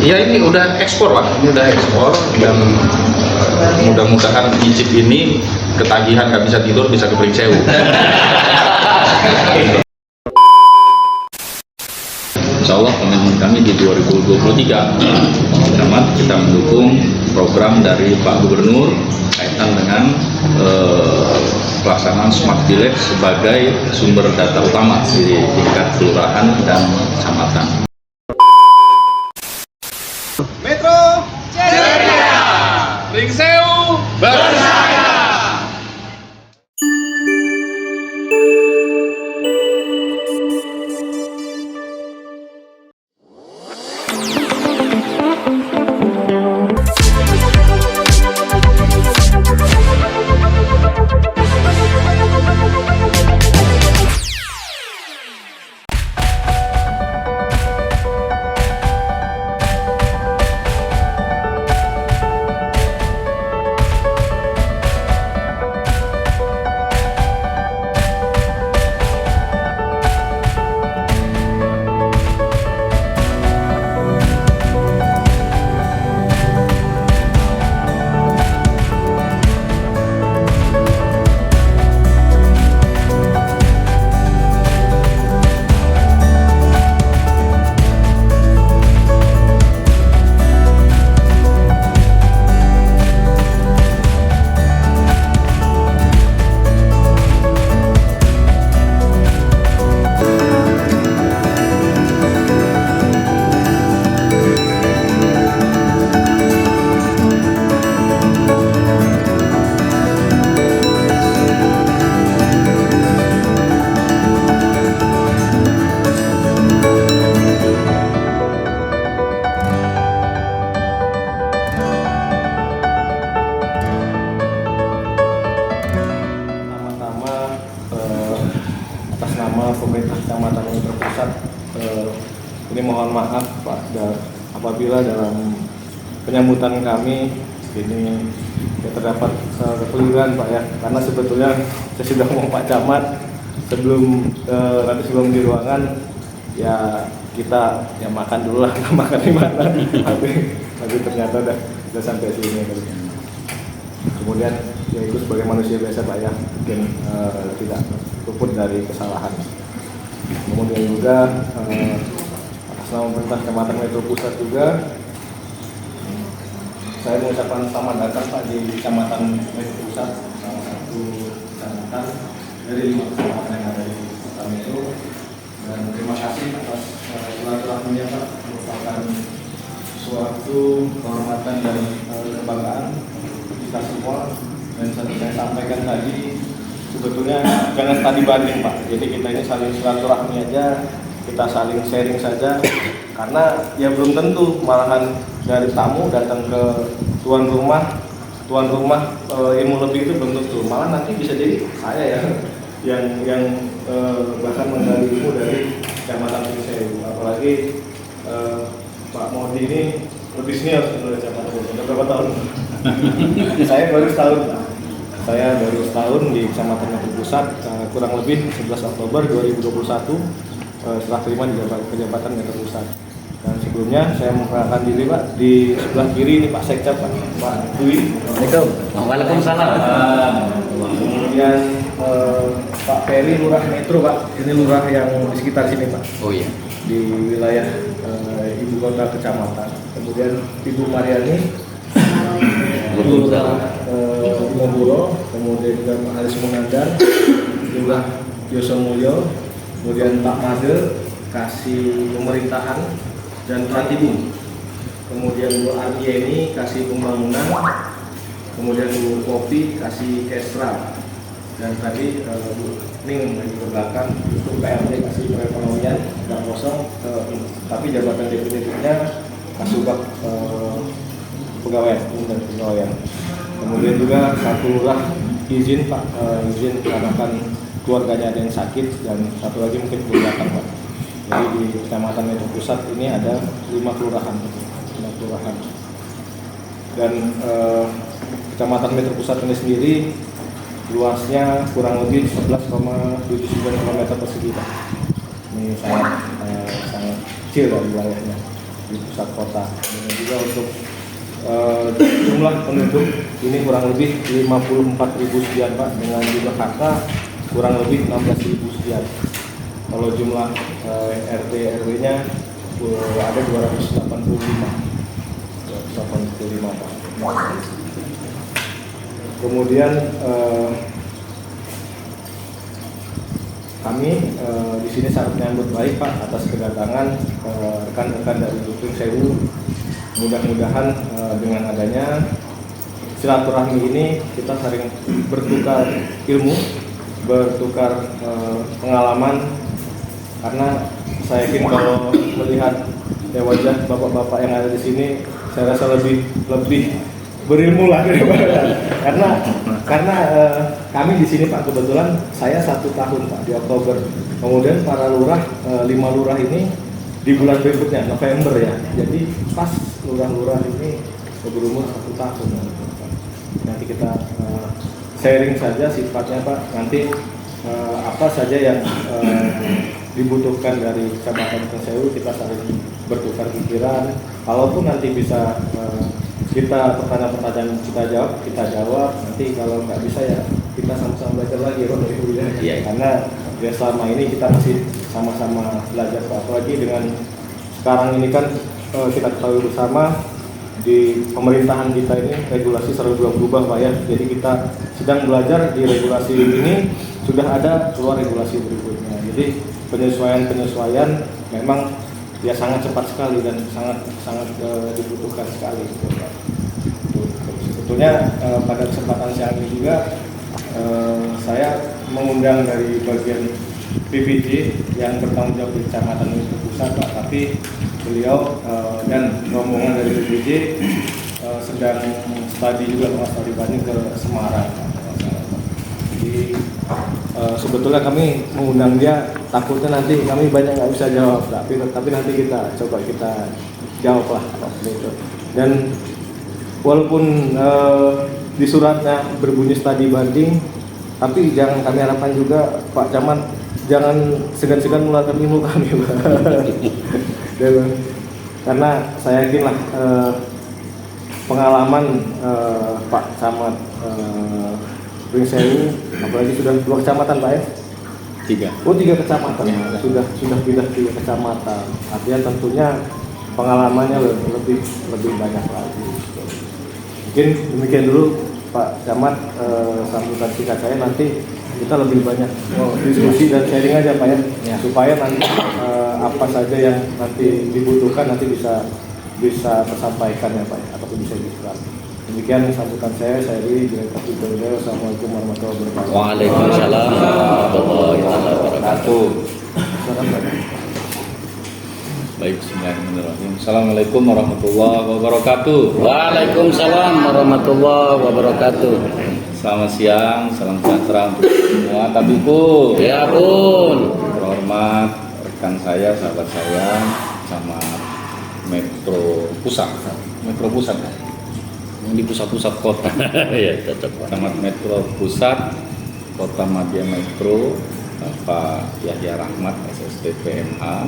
Ya ini udah ekspor Pak, ini udah ekspor dan mudah-mudahan icip ini ketagihan nggak bisa tidur bisa ke Pringsewu. Insya Allah komitmen kami di 2023 Camat kita mendukung program dari Pak Gubernur kaitan dengan pelaksanaan Smart Village sebagai sumber data utama di tingkat kelurahan dan kecamatan. Metro Ceria, Pringsewu bersaya. Atas nama pemerintah Kecamatan Metro Pusat, ini mohon maaf Pak apabila dalam penyambutan kami ini terdapat kekeliruan Pak ya, karena sebetulnya saya sudah ngomong Pak Camat sebelum di ruangan ya kita ya makan dulu lah, makan di mana tapi ternyata udah sampai sini. Kemudian ya itu sebagai manusia biasa Pak ya, mungkin tidak luput dari kesalahan. Kemudian juga atas nama pemerintah Kecamatan Metro Pusat juga saya mengucapkan selamat datang Pak di Kecamatan Metro Pusat, salah satu kecamatan dari 5 kecamatan yang ada di Kota Metro. Dan terima kasih atas silaturahminya Pak, merupakan suatu kehormatan dan kebanggaan kita semua. Dan saya sampaikan tadi sebetulnya jangan tadi banding Pak, jadi kita ini saling silaturahmi aja, kita saling sharing saja, karena ya belum tentu malahan dari tamu datang ke tuan rumah ilmu lebih itu belum tentu, malah nanti bisa jadi saya ya yang bahkan menggali ilmu dari Kecamatan Pringsewu, apalagi Pak Modi ini lebih senior dari Kecamatan Pringsewu. Udah berapa tahun? Saya baru setahun Pak. Saya baru setahun di Kecamatan Metro Pusat, kurang lebih 11 Oktober 2021 setelah terima di jabatan Metro Pusat. Dan sebelumnya saya memperkenalkan diri Pak, di sebelah kiri ini Pak Sekcap Pak Dwi. Waalaikumsalam. Kemudian Pak Ferry Lurah Metro Pak, ini lurah yang di sekitar sini Pak. Oh iya. Di wilayah ibu kota kecamatan. Kemudian Ibu Mariani Lurah Imamburo, kemudian juga Pak Haris Munandar, juga Yoso Mulyo, kemudian Pak Made kasih pemerintahan dan Pratibu, kemudian Bu Ardieni kasih pembangunan, kemudian Bu Kopi kasih Kesra, dan tadi Bu Ning lagi ke belakang untuk PLT kasih perekonomian nggak kosong, tapi jabatan definitifnya Kasubag pegawai dan pegawaian. Kemudian juga satu lurah izin Pak, izin karena kan keluarganya ada yang sakit, dan satu lagi mungkin kelurahan Pak. Jadi di Kecamatan Metro Pusat ini ada 5 kelurahan. Dan Kecamatan Metro Pusat ini sendiri luasnya kurang lebih 11,79 km persegi Pak. Ini sangat kecil dari wilayahnya. di pusat kota. Dan juga untuk jumlah penduduk ini kurang lebih 54.000 sekian Pak, dengan jumlah kakak kurang lebih 16.000 sekian. Kalau jumlah RT RW-nya ada 285 Pak. Kemudian kami di sini sangat menyambut baik Pak atas kedatangan rekan-rekan dari Dukung Sewu. Mudah-mudahan dengan adanya silaturahmi ini kita sering bertukar ilmu, bertukar pengalaman, karena saya yakin kalau melihat wajah bapak-bapak yang ada di sini, saya rasa lebih berilmu lah karena kami di sini Pak, kebetulan saya 1 tahun Pak di Oktober, kemudian para lurah 5 lurah ini di bulan berikutnya November ya, jadi pas lurah-lurah ini berumur 1 tahun. Nanti kita sharing saja sifatnya Pak, nanti apa saja yang dibutuhkan dari Kecamatan Sewu, kita saling bertukar pikiran. Kalaupun nanti bisa kita pertanyaan-pertanyaan kita jawab. Nanti kalau nggak bisa ya kita sama-sama belajar lagi Ibu ya. Iya. Karena ya selama ini kita masih sama-sama belajar Pak. Apalagi dengan sekarang ini kan kita ketahui bersama di pemerintahan kita ini regulasi selalu berubah Pak ya. Jadi kita sedang belajar di regulasi ini, sudah ada keluar regulasi berikutnya. Jadi penyesuaian memang ya sangat cepat sekali dan sangat dibutuhkan sekali gitu, Pak. Sebetulnya pada kesempatan siang ini juga saya mengundang dari bagian PPJ yang bertanggung jawab di Kecamatan Mitra Pusat Pak, tapi beliau dan rombongan dari PPJ sedang studi juga Mas studi banding ke Semarang. Jadi sebetulnya kami mengundang dia, takutnya nanti kami banyak nggak bisa jawab, tapi nanti kita coba jawab lah gitu. Dan walaupun di suratnya berbunyi studi banding, tapi jangan kami harapkan juga Pak Camat jangan segan-segan mengeluarkan ilmu kami Pak. Karena saya yakin lah pengalaman Pak Camat Pring Sewu, apalagi sudah 2 kecamatan Pak ya? 3. Oh 3 kecamatan ya. Sudah pindah 3 kecamatan. Artinya tentunya pengalamannya lebih banyak lagi. Mungkin demikian dulu Pak Camat, sambutan singkat saya, nanti kita lebih banyak diskusi dan sharing aja Pak ya. Supaya nanti apa saja yang nanti dibutuhkan nanti bisa tersampaikan ya Pak ya, ataupun bisa diserap. Demikian sambutan saya di Direktur Pidana. Assalamualaikum warahmatullahi wabarakatuh. Waalaikumsalam warahmatullahi wabarakatuh. Baik, bismillahirrahmanirrahim. Assalamualaikum warahmatullahi wabarakatuh. Waalaikumsalam warahmatullahi wabarakatuh. Selamat siang, salam sejahtera untuk semua tabiku. Ya pun. Terhormat rekan saya, sahabat saya, sama Metro Pusat Di pusat-pusat kota. Ya, tetap. Camat Metro Pusat, Kota Madya Metro, Bapak Yahya Rahmat, SSDP MA,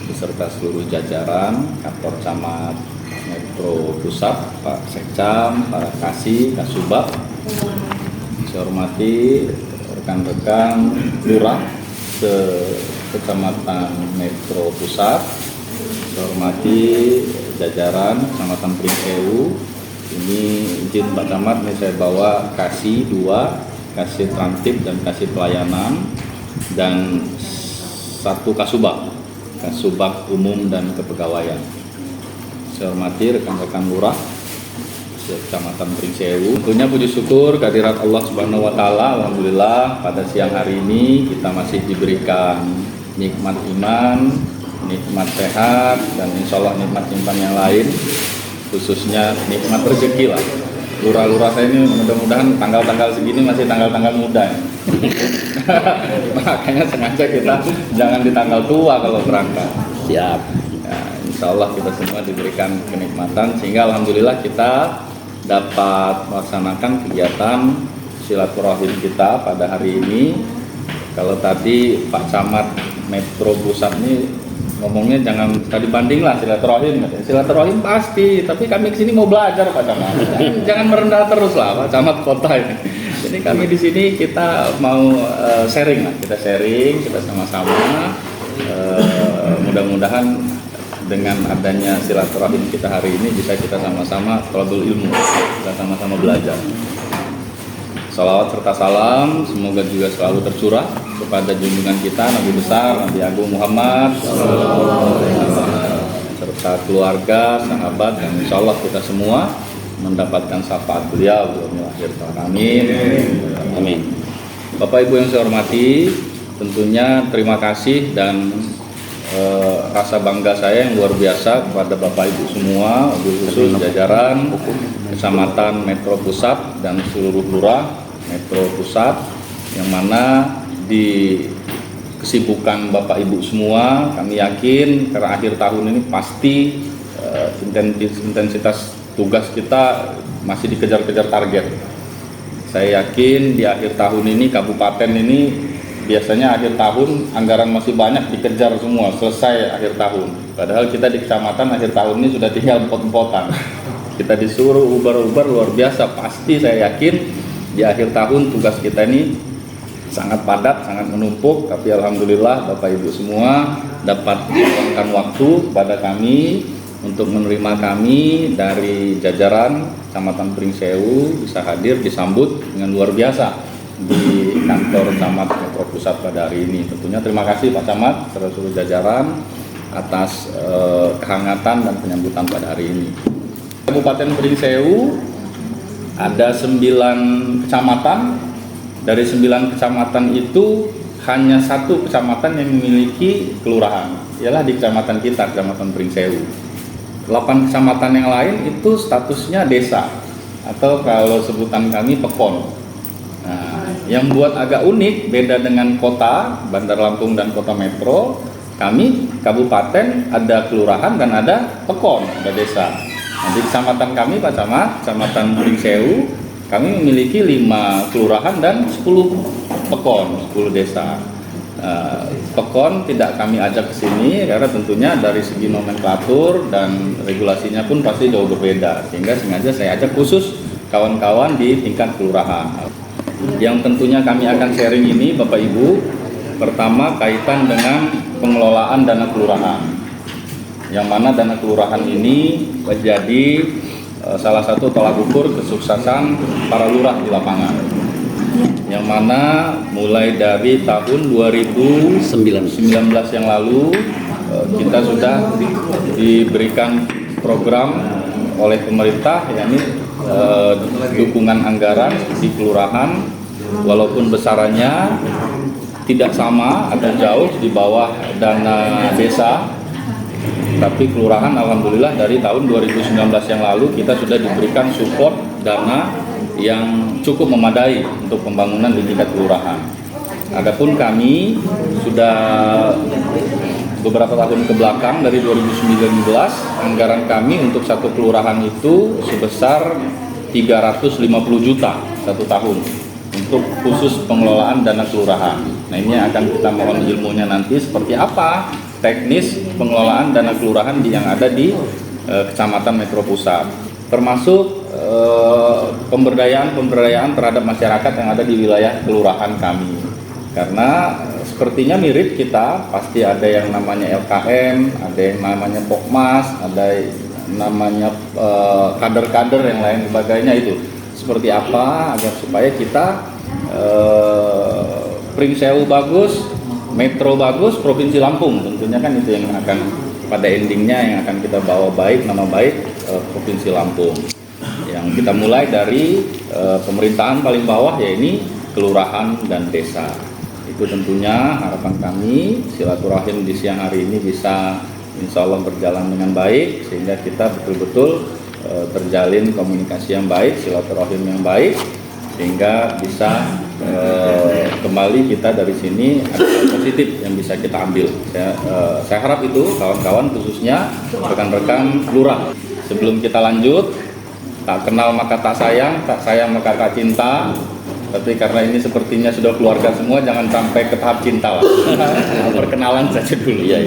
beserta seluruh jajaran kantor Camat Metro Pusat, Pak Sekcam, para Kasih, Kasubag. Saya hormati rekan-rekan lurah Kecamatan Metro Pusat. Saya hormati jajaran Kecamatan Pring Sewu. Ini izin Pak Camat, ini saya bawa Kasih 2, Kasih Trantip dan Kasih Pelayanan, dan 1 Kasubag Umum dan Kepegawaian. Saya hormati rekan-rekan lurah Kecamatan Pring Sewu. Tentunya puji syukur kehadirat Allah Subhanahu wa taala. Alhamdulillah pada siang hari ini kita masih diberikan nikmat iman, nikmat sehat, dan insya Allah nikmat iman yang lain, khususnya nikmat rezeki lah. Lurah-lurah saya ini mudah-mudahan tanggal-tanggal segini masih tanggal-tanggal muda ya. Makanya sengaja kita jangan di tanggal tua kalau berangkat. Siap. Ya, insya Allah kita semua diberikan kenikmatan sehingga alhamdulillah kita dapat melaksanakan kegiatan silaturahim kita pada hari ini. Kalau tadi Pak Camat Metro Pusat ini ngomongnya jangan tadi banding lah silaturahim. Silaturahim pasti, tapi kami kesini mau belajar Pak Camat. Jangan merendah terus lah Pak Camat kota ini. Jadi kami di sini kita mau sharing lah, kita sharing, kita sama-sama. Mudah-mudahan dengan adanya silaturahim kita hari ini bisa kita sama-sama thalabul ilmu, kita sama-sama belajar. Salawat serta salam semoga juga selalu tercurah kepada junjungan kita Nabi besar Nabi Agung Muhammad serta keluarga, sahabat, dan insya Allah kita semua mendapatkan syafaat beliau di akhir tahun. Amin. Amin. Bapak Ibu yang saya hormati, tentunya terima kasih dan rasa bangga saya yang luar biasa kepada Bapak Ibu semua, khusus jajaran Kecamatan Metro Pusat dan seluruh lurah Metro Pusat, yang mana di kesibukan Bapak Ibu semua, kami yakin karena akhir tahun ini pasti intensitas tugas kita masih dikejar-kejar target. Saya yakin di akhir tahun ini kabupaten ini biasanya akhir tahun anggaran masih banyak dikejar semua, selesai akhir tahun. Padahal kita di kecamatan akhir tahun ini sudah tinggal empot-empotan. Kita disuruh ubar-ubar luar biasa. Pasti saya yakin di akhir tahun tugas kita ini sangat padat, sangat menumpuk. Tapi alhamdulillah Bapak Ibu semua dapat meluangkan waktu pada kami untuk menerima kami dari jajaran Kecamatan Pringsewu, bisa hadir disambut dengan luar biasa di kantor Camat Metro Pusat pada hari ini. Tentunya terima kasih Pak Camat serta seluruh jajaran atas kehangatan dan penyambutan pada hari ini. Kabupaten Pringsewu ada 9 kecamatan. Dari 9 kecamatan itu hanya 1 kecamatan yang memiliki kelurahan, ialah di kecamatan kita, Kecamatan Pringsewu. 8 kecamatan yang lain itu statusnya desa atau kalau sebutan kami pekon. Nah, yang buat agak unik beda dengan kota Bandar Lampung dan kota metro, kami kabupaten ada kelurahan dan ada pekon, ada desa. Nah, di kecamatan kami Pak Camat, Kecamatan Pringsewu, kami memiliki 5 kelurahan dan 10 pekon, 10 desa. Pekon tidak kami ajak ke sini karena tentunya dari segi nomenklatur dan regulasinya pun pasti jauh berbeda, sehingga sengaja saya ajak khusus kawan-kawan di tingkat kelurahan. Yang tentunya kami akan sharing ini Bapak Ibu, pertama kaitan dengan pengelolaan dana kelurahan, yang mana dana kelurahan ini menjadi salah satu tolak ukur kesuksesan para lurah di lapangan, yang mana mulai dari tahun 2019 yang lalu kita sudah diberikan program oleh pemerintah, yakni dukungan anggaran di kelurahan, walaupun besarannya tidak sama atau jauh di bawah dana desa, tapi kelurahan alhamdulillah dari tahun 2019 yang lalu kita sudah diberikan support dana yang cukup memadai untuk pembangunan di tingkat kelurahan. Adapun kami sudah beberapa tahun ke belakang, dari 2019 anggaran kami untuk satu kelurahan itu sebesar 350 juta satu tahun untuk khusus pengelolaan dana kelurahan. Nah, ini akan kita mohon ilmunya nanti seperti apa teknis pengelolaan dana kelurahan yang ada di Kecamatan Metro Pusat, termasuk pemberdayaan terhadap masyarakat yang ada di wilayah kelurahan kami. Karena sepertinya mirip kita, pasti ada yang namanya LKM, ada yang namanya Pokmas, ada namanya kader-kader yang lain sebagainya. Itu seperti apa agar supaya kita Pringsewu bagus, Metro bagus, Provinsi Lampung tentunya kan itu yang akan pada endingnya yang akan kita bawa baik, nama baik Provinsi Lampung. Yang kita mulai dari pemerintahan paling bawah, yaitu kelurahan dan desa. Itu tentunya harapan kami silaturahim di siang hari ini bisa insya Allah berjalan dengan baik, sehingga kita betul-betul terjalin komunikasi yang baik, silaturahim yang baik, sehingga bisa kembali kita dari sini ada hal positif yang bisa kita ambil. Saya harap itu kawan-kawan, khususnya rekan-rekan lurah. Sebelum kita lanjut, tak kenal maka tak sayang maka tak cinta. Tapi karena ini sepertinya sudah keluarga semua, jangan sampai ke tahap cinta lah. Perkenalan saja dulu ya.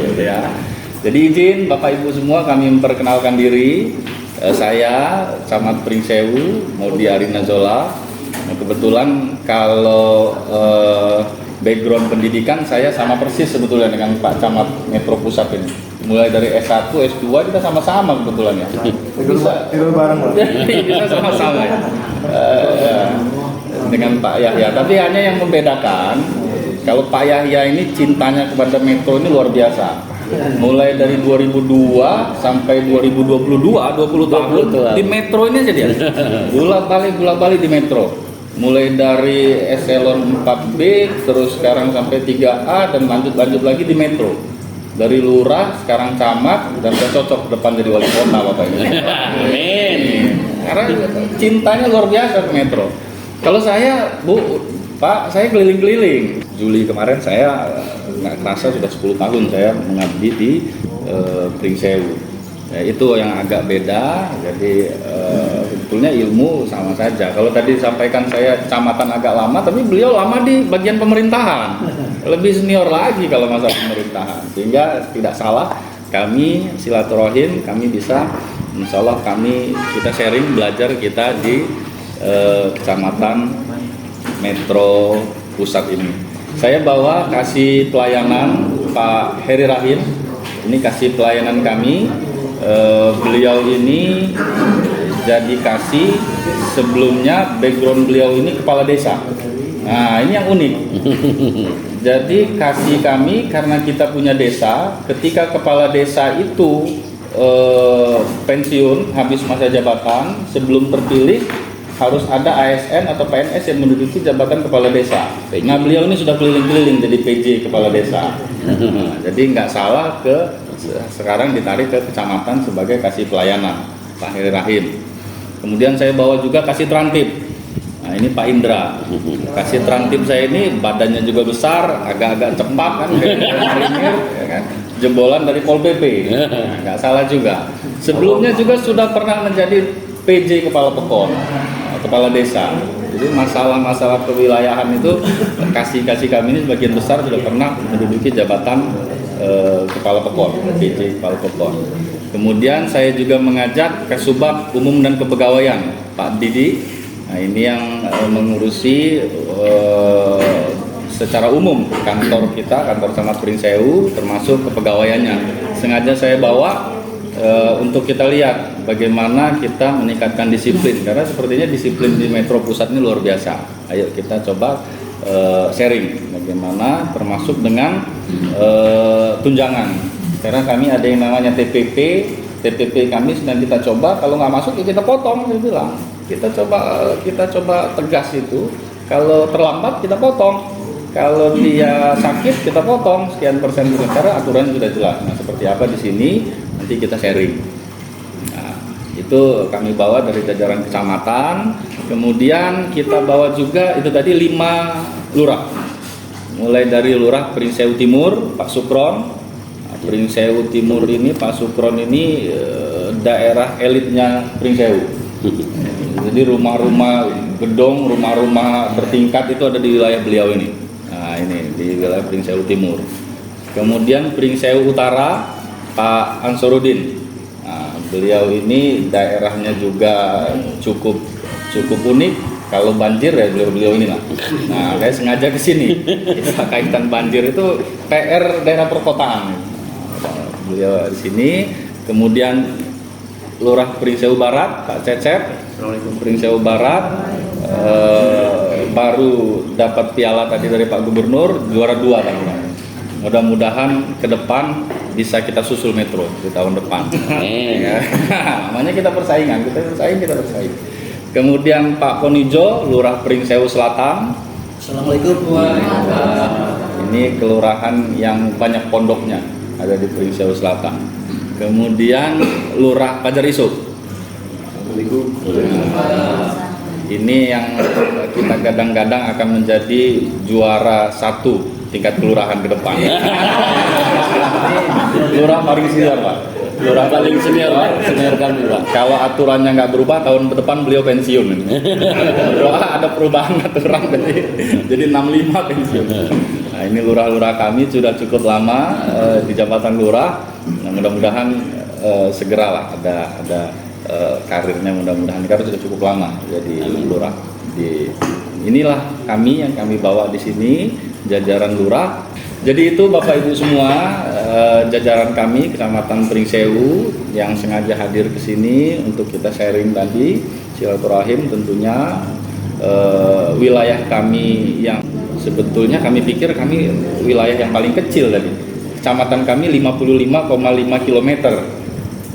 Jadi izin Bapak Ibu semua kami memperkenalkan diri. Saya Camat Pringsewu, Maudi Arina Zola. Nah, kebetulan kalau background pendidikan saya sama persis sebetulnya dengan Pak Camat Metro Pusat ini. Mulai dari S1, S2 kita sama-sama kebetulan ya. Tidur bareng Pak. Kita sama-sama ya. Dengan Pak Yahya. Tapi hanya yang membedakan, kalau Pak Yahya ini cintanya kepada Metro ini luar biasa. Mulai dari 2002 sampai 2022, 20 tahun di Metro ini aja dia. Bolak-balik di Metro. Mulai dari eselon 4B terus sekarang sampai 3A dan lanjut lagi di Metro. Dari lurah sekarang camat dan saya cocok depan jadi wali kota Bapak ini. Amin. Karena cintanya luar biasa ke Metro. Kalau saya, Bu, Pak, saya keliling-keliling. Juli kemarin saya nggak kerasa sudah 10 tahun saya mengabdi di Pringsewu. Ya, itu yang agak beda. Jadi sebetulnya ilmu sama saja. Kalau tadi disampaikan saya kecamatan agak lama, tapi beliau lama di bagian pemerintahan. Lebih senior lagi kalau masalah pemerintahan. Sehingga tidak salah kami silaturahim, kami bisa, insya Allah kita sharing belajar kita di kecamatan Metro Pusat ini. Saya bawa kasih pelayanan Pak Heri Rahim. Ini kasih pelayanan kami. Beliau ini jadi kasih, sebelumnya background beliau ini kepala desa. Nah ini yang unik. Jadi kasih kami karena kita punya desa. Ketika kepala desa itu pensiun habis masa jabatan, sebelum terpilih harus ada ASN atau PNS yang menduduki jabatan kepala desa. Nah beliau ini sudah keliling-keliling jadi PJ kepala desa. Nah, jadi nggak salah sekarang ditarik ke kecamatan sebagai kasih pelayanan Pak Heri Rahim. Kemudian saya bawa juga kasih trantip. Nah ini Pak Indra. Kasih trantip saya ini badannya juga besar, agak-agak cepat kan, marinir, ya kan? Jebolan dari Pol PP. Nggak salah juga. Sebelumnya juga sudah pernah menjadi PJ kepala Pekon, kepala desa. Jadi masalah-masalah kewilayahan itu kasih kami ini sebagian besar sudah pernah menduduki jabatan kepala Pekon, PJ kepala Pekon. Kemudian saya juga mengajak Kasubag Umum dan Kepegawaian Pak Didi. Nah ini yang mengurusi secara umum kantor kita, kantor Camat Pringsewu, termasuk kepegawaiannya. Sengaja saya bawa untuk kita lihat bagaimana kita meningkatkan disiplin, karena sepertinya disiplin di Metro Pusat ini luar biasa. Ayo kita coba sharing bagaimana, termasuk dengan tunjangan. Karena kami ada yang namanya TPP kami sedang kita coba, kalau nggak masuk ya kita potong. Saya bilang kita coba tegas itu, kalau terlambat kita potong, kalau dia sakit kita potong sekian persen, karena aturan sudah jelas. Nah seperti apa di sini nanti kita sharing. Nah, itu kami bawa dari jajaran kecamatan. Kemudian kita bawa juga itu tadi 5 lurah. Mulai dari lurah Pringsewu Timur, Pak Sukron. Nah, Pringsewu Timur ini Pak Sukron ini daerah elitnya Pringsewu. Jadi rumah-rumah gedung, rumah-rumah bertingkat itu ada di wilayah beliau ini. Nah, ini di wilayah Pringsewu Timur. Kemudian Pringsewu Utara Pak Ansarudin. Nah, beliau ini daerahnya juga cukup unik. Kalau banjir ya beliau ini lah. Nah, saya sengaja ke sini. Kaitan banjir itu PR daerah perkotaan. Beliau di sini. Kemudian Lurah Pringsewu Barat Pak Cecep. Assalamualaikum. Pringsewu Barat baru dapat piala tadi dari Pak Gubernur, juara 2 kan. Mudah-mudahan ke depan bisa kita susul Metro di tahun depan. Ya. Namanya kita persaingan, kita bersaing. Kemudian Pak Ponijo, Lurah Pringsewu Selatan. Assalamualaikum. Ini kelurahan yang banyak pondoknya, ada di Pringsewu Selatan. Kemudian Lurah Pajarisuk. Assalamualaikum. Ini yang kita gadang-gadang akan menjadi juara 1 tingkat kelurahan ke depan. Lurah paling senior Pak. Lurah paling senior Pak, senior kami Pak. Kalau aturannya nggak berubah, tahun depan beliau pensiun. Ada perubahan aturan jadi 65 pensiun. Nah, Nah, ini lurah-lurah kami sudah cukup lama di jabatan lurah. Nah, mudah-mudahan segeralah ada karirnya, mudah-mudahan karena sudah cukup lama jadi lurah. Inilah kami yang kami bawa di sini, jajaran lurah. Jadi itu Bapak Ibu semua, jajaran kami Kecamatan Pringsewu yang sengaja hadir ke sini untuk kita sharing tadi, silaturahim tentunya. Wilayah kami yang sebetulnya kami pikir kami wilayah yang paling kecil tadi. Kecamatan kami 55,5 km.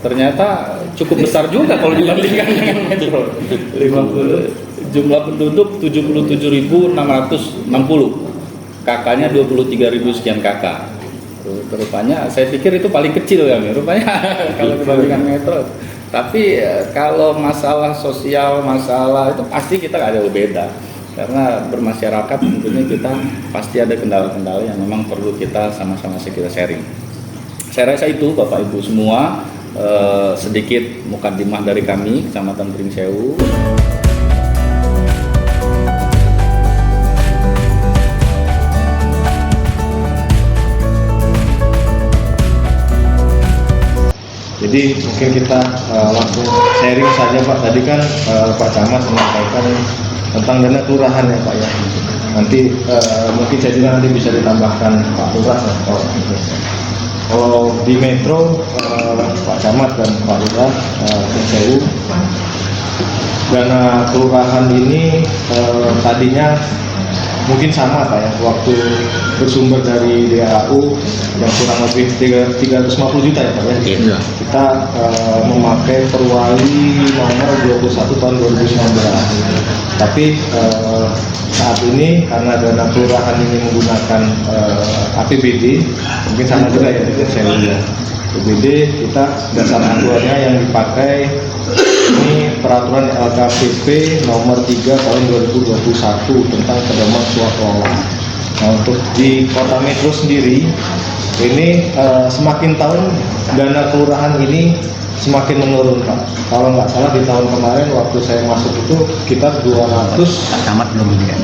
Ternyata cukup besar juga kalau dibandingkan dengan metro. 50, jumlah penduduk 77.660. Kakaknya 23.000 sekian kakak. Rupanya saya pikir itu paling kecil kami. Rupanya kalau dibandingkan metro. Tapi kalau masalah sosial, masalah itu pasti kita nggak jauh beda. Karena bermasyarakat tentunya kita pasti ada kendala-kendala yang memang perlu kita sama-sama kita sharing. Saya rasa itu Bapak Ibu semua, sedikit mukadimah dari kami Kecamatan Pringsewu. Jadi mungkin kita langsung sharing saja Pak. Tadi kan Pak Camat menyampaikan tentang dana kelurahan ya Pak ya. Nanti mungkin saya juga nanti bisa ditambahkan Pak Lurah ya. Kalau di Metro Pak Camat dan Pak Lurah Pringsewu, dana kelurahan ini tadinya mungkin sama Pak ya, waktu bersumber dari DAU yang kurang lebih 350 juta ya Pak ya. Iya. Kita memakai Perwali nomor 21 tahun 2019. Tapi saat ini karena dana kelurahan ini menggunakan APBD, mungkin sama juga ya dengan saya lihat. APBD kita dasar acuannya yang dipakai ini peraturan LKPP nomor 3 tahun 2021 tentang pedoman swasembada. Nah, untuk di Kota Metro sendiri ini semakin tahun dana kelurahan ini semakin menurun Pak. Kalau nggak salah di tahun kemarin waktu saya masuk itu kita 200 Camat belum ya.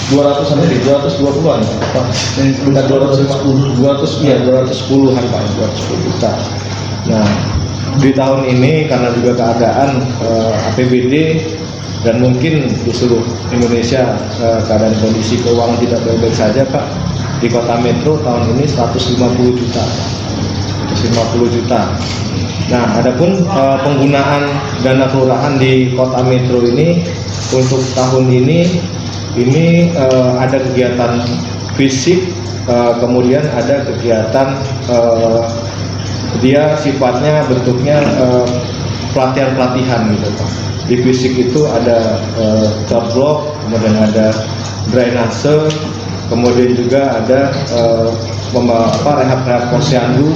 200 sampai 220-an Pak. Sekitar 210-an Pak, 210 juta. Nah, di tahun ini karena juga keadaan APBD dan mungkin di seluruh Indonesia keadaan kondisi keuangan tidak baik-baik saja Pak, di Kota Metro tahun ini 150 juta. Nah, adapun penggunaan dana kelurahan di Kota Metro ini untuk tahun ini ada kegiatan fisik, kemudian ada kegiatan dia sifatnya bentuknya pelatihan gitu Pak. Di fisik itu ada joblok, kemudian ada drainase, kemudian juga ada rehab posyandu,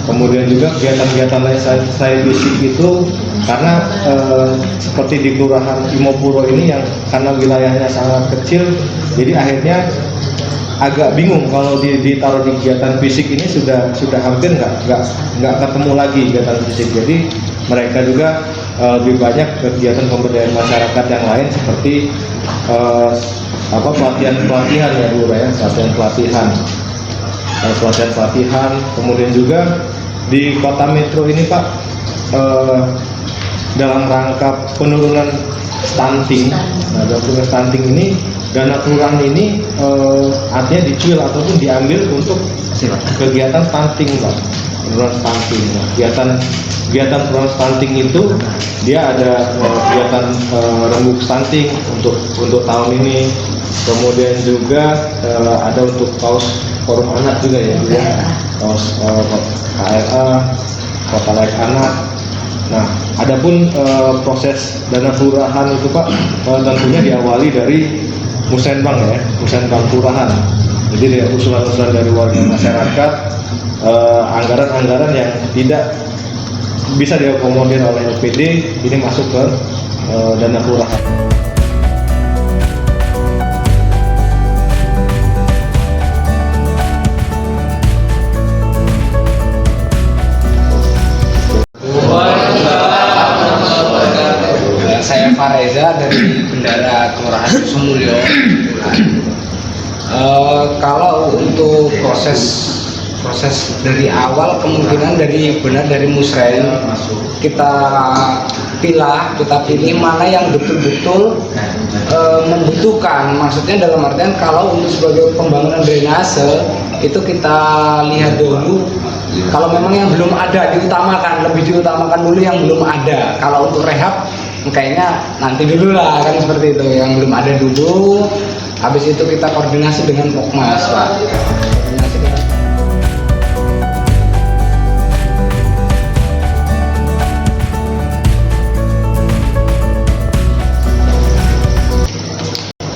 kemudian juga kegiatan-kegiatan lain selain fisik itu karena seperti di Kelurahan Imopuro ini yang karena wilayahnya sangat kecil, jadi akhirnya agak bingung kalau ditaruh di kegiatan fisik ini sudah hampir nggak ketemu lagi kegiatan fisik. Jadi mereka juga lebih banyak kegiatan pemberdayaan masyarakat yang lain seperti pelatihan ya Bu ya, pelatihan. Kemudian juga di Kota Metro ini Pak dalam rangka penurunan stunting. Nah, dalam penurunan stunting ini dana kelurahan ini artinya dicuil ataupun diambil untuk kegiatan stunting Pak. Penurunan stunting. Nah, kegiatan penurunan stunting itu dia ada kegiatan rembuk stunting untuk tahun ini. Kemudian juga ada untuk kaos forum anak juga ya, kaos KLA, kota layak anak. Nah, adapun proses dana kelurahan itu Pak tentunya diawali dari Musrenbang ya, Musrenbang kelurahan. Jadi dari usulan-usulan dari warga masyarakat, anggaran-anggaran yang tidak bisa diakomodir oleh LPD ini masuk ke dana kelurahan. Saya Fareza dari Bendara Kelurahan Sumulyo. Kalau untuk proses dari awal kemungkinan dari musreng kita pilih mana yang betul-betul membutuhkan. Maksudnya dalam artian kalau untuk sebagai pembangunan drainase itu kita lihat dulu. Kalau memang yang belum ada lebih diutamakan dulu yang belum ada. Kalau untuk rehab kayaknya nanti dulu lah, kan seperti itu, yang belum ada dulu. Habis itu kita koordinasi dengan Pokmas, Pak. Koordinasi dengan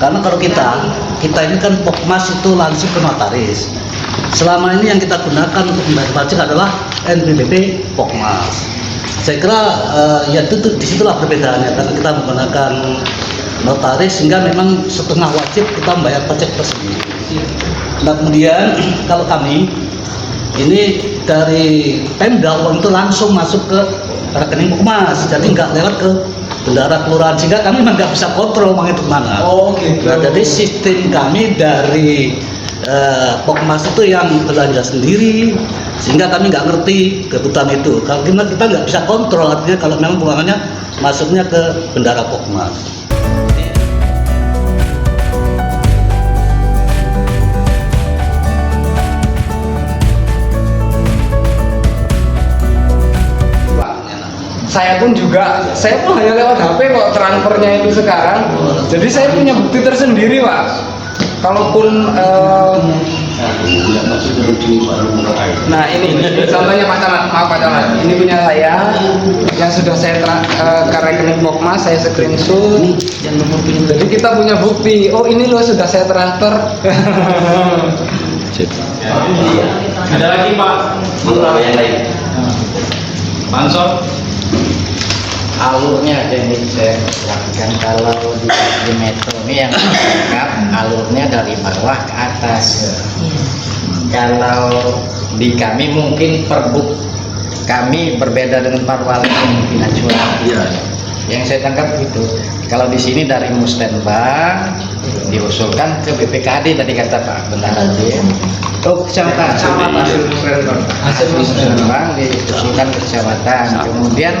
karena kalau kita ini kan Pokmas itu langsung ke notaris. Selama ini yang kita gunakan untuk membayar pajak adalah NPWP Pokmas. Saya kira ya itu disitulah perbedaannya, karena kita menggunakan notaris sehingga memang setengah wajib kita membayar pajak tersendiri. Nah kemudian kalau kami ini dari Pemda uang itu langsung masuk ke rekening Pokmas, jadi nggak lewat ke bendahara kelurahan, sehingga kami memang nggak bisa kontrol uang itu kemana. Oh gitu. Nah, jadi sistem kami dari Pokmas itu yang belanja sendiri, sehingga kami nggak ngerti kebutuhan itu. Kalau kita nggak bisa kontrol, artinya kalau memang uangnya masuknya ke bendahara Pokmas. Saya pun hanya lewat HP kok transfernya itu sekarang. Jadi saya punya bukti tersendiri, Pak. Kalaupun nah ini contohnya Pak Camat, maaf Pak Camat, ini punya saya yang sudah saya ke rekening Pokmas, saya screenshot. Jadi kita punya bukti. Oh ini loh sudah saya transfer. Ada lagi Pak? Yang lain. Mansor. Alurnya ada yang saya jelaskan. Kalau di metro ini yang lengkap alurnya dari bawah ke atas. Kalau di kami mungkin perbuk kami berbeda dengan Parwali pimpinan curang. Yang saya tangkap itu kalau di sini dari Mustenbang diusulkan ke BPKD tadi kata Pak Bendahara Tim. Oh kecamatan hasil Mustenbang diusulkan ke kecamatan, kemudian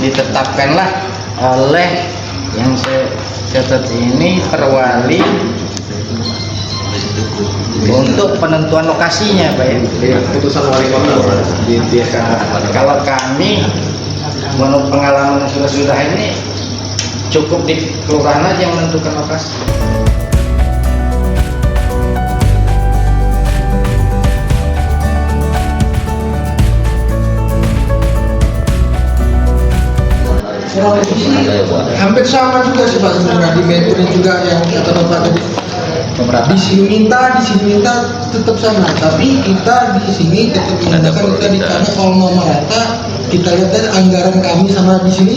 ditetapkanlah oleh yang saya catat ini Perwali untuk penentuan lokasinya, Pak ya. Putusan wali kota di Kalau kami menurut pengalaman yang sudah ini cukup di kelurahan aja yang menentukan lokasi. Hampir sama juga sih Pak sebenarnya di metode juga yang kata Bapak tadi. Di sini minta tetap sama, tapi kita di sini tetap menggunakan tadi karena kalau mau merata kita lihat dari anggaran kami sama di sini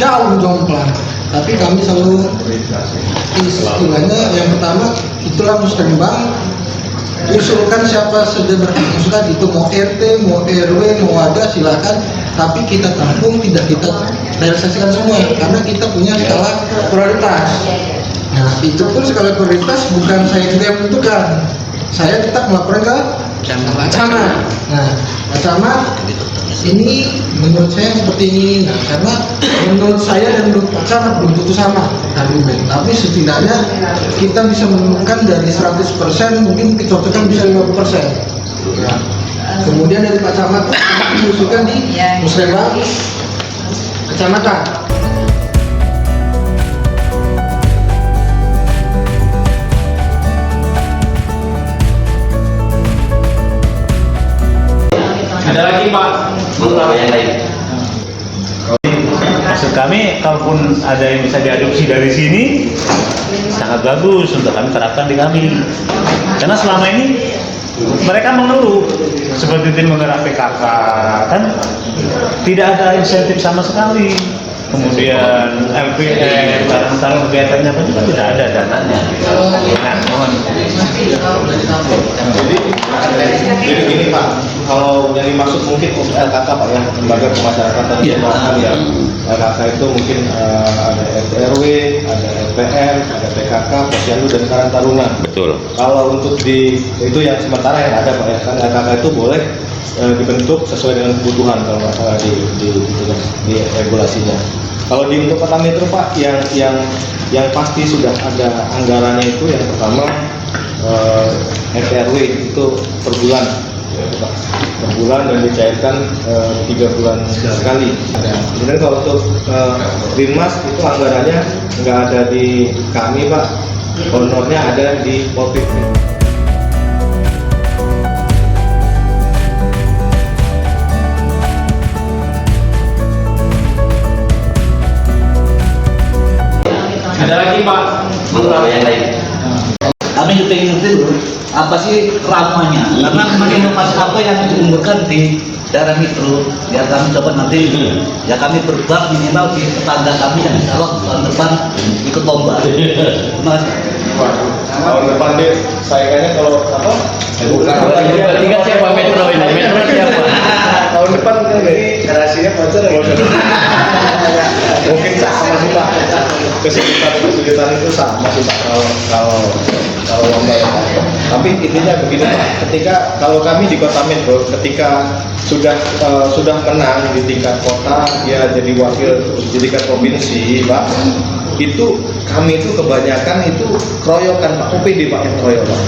jauh jomplang. Tapi kami selalu istilahnya yang pertama itulah Musrembang, usulkan siapa saja berhak usulkan itu mau RT, mau RW, mau wadah silakan, tapi kita tampung tidak kita realisasikan semua karena kita punya skala prioritas. Nah itu pun skala prioritas bukan saya juga yang menentukan, saya tetap melaporkan ke Pak Camat. Nah Pak Camat ini menurut saya seperti ini, nah, karena menurut saya dan menurut Pak Camat belum tentu sama argumen, tapi setidaknya kita bisa menemukan dari 100% mungkin kecocokan bisa 50%. Nah, kemudian dari Pak Camat diusulkan di Musrembang kecamatan. Ada lagi Pak? Yang lain. Maksud kami, kalaupun ada yang bisa diadopsi dari sini, sangat bagus untuk kami terapkan di kami. Karena selama ini mereka mengeluh seperti tim menggerak PKK kan tidak ada insentif sama sekali. kemudian LPR, barang kegiatannya pun juga tidak ada dananya. Nah, mohon. Jadi gini Pak, kalau yang dimaksud mungkin untuk LKK Pak ya, lembaga pemasyarakatan nasional ya. LKK itu mungkin ada RT RW, ada LPR, ada PKK, Posyandu dan Karang Taruna. Betul. Kalau untuk itu yang sementara yang ada Pak ya, kan LKK itu boleh dibentuk sesuai dengan kebutuhan kalau nggak salah di regulasinya. Kalau di untuk kota metro Pak, yang pasti sudah ada anggarannya itu yang pertama RT/RW itu per bulan dan dicairkan 3 bulan sekali. Kemudian kalau untuk Dinmas itu anggarannya nggak ada di kami Pak, honornya ada di Polpip. Ada lagi Pak? Yang lain. Kami juga ingin tahu apa sih ramuannya, karena inovasi apa yang diunggulkan di daerah Metro, biar kami coba nanti ya kami berbuat minimal di tetangga kami yang insya Allah tahun depan ikut lomba. Terima kasih. Tahun depan deh, saingannya kalau apa? Bukan. Tiga siapa Metro ini? Metro siapa? Tahun depan kan dari garasinya pacar ya. Mungkin sama sih Pak. Kesulitan itu sama sih Pak kalau lomba ya. Tapi intinya begini Pak, ketika kalau kami di Kota Metro ketika sudah menang di tingkat kota, ya jadi wakil di tingkat provinsi Pak, itu kami itu kebanyakan itu keroyokan Pak, OPD Pak yang keroyok Pak.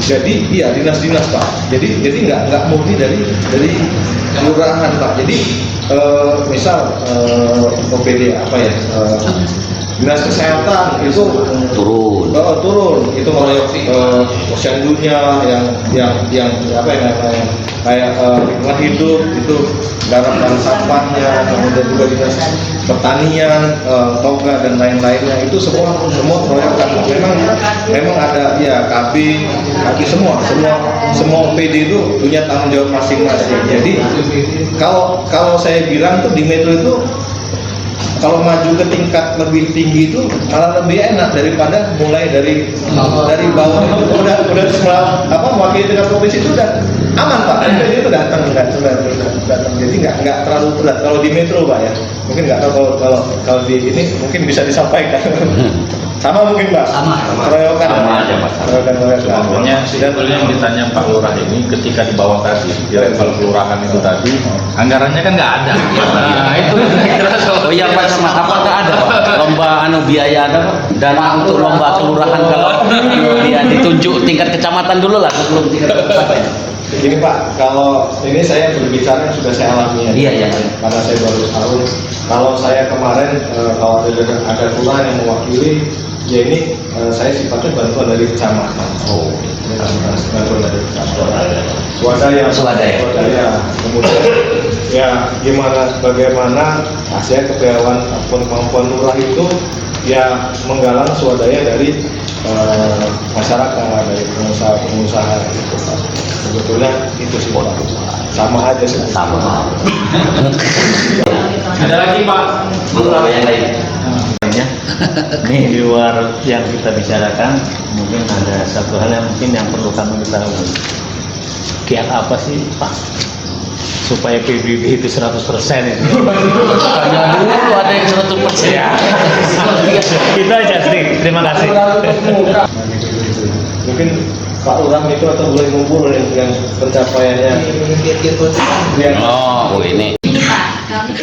Jadi iya dinas-dinas Pak. Jadi nggak murni dari kelurahan Pak. Jadi misal OPD apa ya? Dinas kesehatan itu Turun. turun itu ngeroyok posyandunya yang apa ya namanya kayak lingkungan hidup itu garam dan sampahnya, kemudian juga dinas pertanian, toga dan lain-lainnya itu semua keroyokan. Memang ada ya KB semua OPD itu punya tanggung jawab masing-masing. Jadi kalau saya bilang tuh di Metro itu kalau maju ke tingkat lebih tinggi itu malah lebih enak daripada mulai dari bawah itu udah mewakili tingkat provinsi itu udah aman Pak. Jadi itu datang jadi nggak terlalu berat kalau di Metro Pak ya. Mungkin nggak tahu kalau di ini mungkin bisa disampaikan. Sama mungkin Pak. Sama keroyokan. Sama aja Pak. Keroyokan. Pokoknya sebetulnya yang ditanya Pak Lurah ini ketika di bawah tadi di level kelurahan itu tadi anggarannya kan nggak ada. Nah itu kira-kira soal. Oh iya Pak, sama apakah ada Pak? Lomba biaya ada Pak? Dana untuk lomba kelurahan kalau ya ditunjuk tingkat kecamatan dulu lah sebelum tingkat apa ya? Begini Pak, kalau ini saya berbicara yang sudah saya alami ya. Iya. Karena saya baru tahu. Kalau saya kemarin kalau ada kelurahan yang mewakili, ya ini saya sifatnya bantuan dari kecamatan. Oh, bantuan dari kecamatan. Swadaya. Kemudian ya bagaimana hasil kepegawaian ataupun kemampuan lurah itu ya menggalang swadaya dari masyarakat, dari pengusaha gitu Pak. Sebetulnya itu sih Pak. Sama aja sih. Sama. Ada lagi Pak? Yang lain. Ini di luar yang kita bicarakan, mungkin ada satu hal yang perlu kami ketahui. Kiat apa sih Pak supaya PBB itu 100% itu? Tanya dulu ada yang 100% ya. Itu aja sih. Terima kasih. Mungkin Pak Lurah itu atau boleh ngumpul yang pencapaiannya. Oh ini. Pak, kami